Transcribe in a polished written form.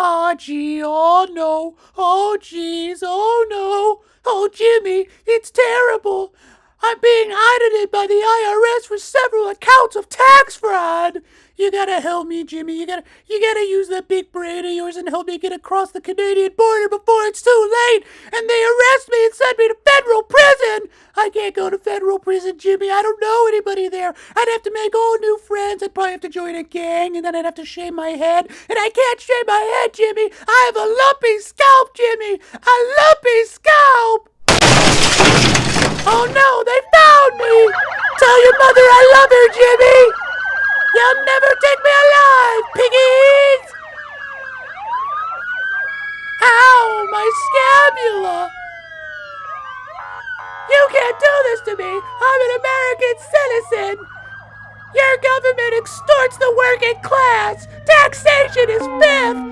Ah, gee, oh no, oh jeez, oh no, oh Jimmy, it's terrible. I'm being audited by the IRS for several accounts of tax fraud. You gotta help me, Jimmy. You gotta use that big brain of yours and help me get across the Canadian border before it's too late and they arrest me and send me to federal prison. I can't go to federal prison, Jimmy. I don't know anybody there. I'd have to make all new friends. I'd probably have to join a gang, and then I'd have to shave my head. And I can't shave my head, Jimmy. I have a lumpy scalp, Jimmy. A lumpy scalp. Oh no, they found me! Tell your mother I love her, Jimmy! You'll never take me alive, piggies! Ow, my scapula! You can't do this to me! I'm an American citizen! Your government extorts the working class! Taxation is fifth!